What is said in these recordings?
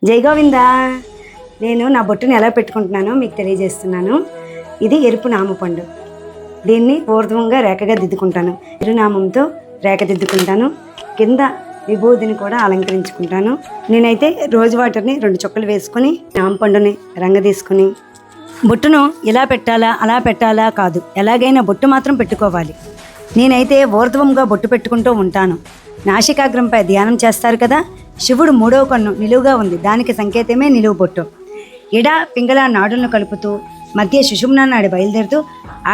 జై గోవిందా. నేను నా బొట్టుని ఎలా పెట్టుకుంటున్నానో మీకు తెలియజేస్తున్నాను. ఇది ఎరుపు నామపండు. దీన్ని ఊర్ధ్వంగా రేఖగా దిద్దుకుంటాను. ఎరునామంతో రేఖ దిద్దుకుంటాను. కింద విభూదిని కూడా అలంకరించుకుంటాను. నేనైతే రోజు వాటర్ని 2 చుక్కలు వేసుకొని నామపండుని రంగ తీసుకుని బొట్టును ఇలా పెట్టాలా అలా పెట్టాలా కాదు, ఎలాగైనా బొట్టు మాత్రం పెట్టుకోవాలి. నేనైతే ఊర్ధ్వంగా బొట్టు పెట్టుకుంటూ ఉంటాను. నాసికాగ్రంపై ధ్యానం చేస్తారు కదా, శివుడు 3వ కన్ను నిలువుగా ఉంది, దానికి సంకేతమే నిలువు బొట్టు. ఎడ పింగళ నాడులను కలుపుతూ మధ్య సుషుమ్నా నాడి బయలుదేరుతూ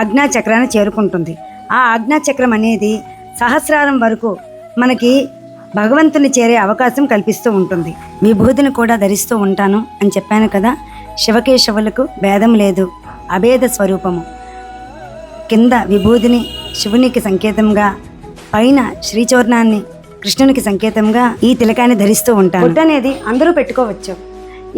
ఆజ్ఞాచక్రాన్ని చేరుకుంటుంది. ఆ ఆజ్ఞాచక్రం అనేది సహస్రారం వరకు మనకి భగవంతుని చేరే అవకాశం కల్పిస్తూ ఉంటుంది. విభూతిని కూడా ధరిస్తూ ఉంటాను అని చెప్పాను కదా. శివకేశవులకు భేదం లేదు, అభేద స్వరూపము. కింద విభూతిని శివునికి సంకేతంగా, పైన శ్రీచూర్ణాన్ని కృష్ణునికి సంకేతంగా ఈ తిలకాన్ని ధరిస్తూ ఉంటాను. బొట్టు అనేది అందరూ పెట్టుకోవచ్చు.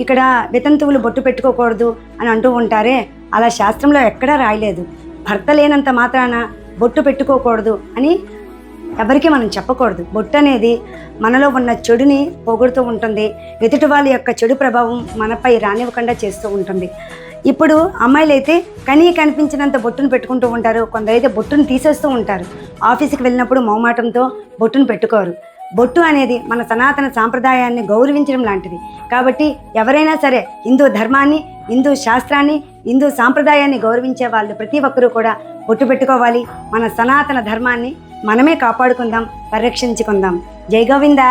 ఇక్కడ వితంతువులు బొట్టు పెట్టుకోకూడదు అని అంటూ ఉంటారే, అలా శాస్త్రంలో ఎక్కడా రాయలేదు. భర్త లేనంత మాత్రాన బొట్టు పెట్టుకోకూడదు అని ఎవరికి మనం చెప్పకూడదు. బొట్టు అనేది మనలో ఉన్న చెడుని పోగొడుతూ ఉంటుంది. ఎదుటి వాళ్ళ యొక్క చెడు ప్రభావం మనపై రానివ్వకుండా చేస్తూ ఉంటుంది. ఇప్పుడు అమ్మాయిలు అయితే కనిపించినంత బొట్టును పెట్టుకుంటూ ఉంటారు. కొందరైతే బొట్టును తీసేస్తూ ఉంటారు. ఆఫీస్కి వెళ్ళినప్పుడు మొహమాటంతో బొట్టును పెట్టుకోరు. బొట్టు అనేది మన సనాతన సాంప్రదాయాన్ని గౌరవించడం లాంటిది. కాబట్టి ఎవరైనా సరే హిందూ ధర్మాన్ని, హిందూ శాస్త్రాన్ని, హిందూ సాంప్రదాయాన్ని గౌరవించే వాళ్ళు ప్రతి ఒక్కరూ కూడా బొట్టు పెట్టుకోవాలి. మన సనాతన ధర్మాన్ని మనమే కాపాడుకుందాం, పరిరక్షించుకుందాం. జై గోవిందా.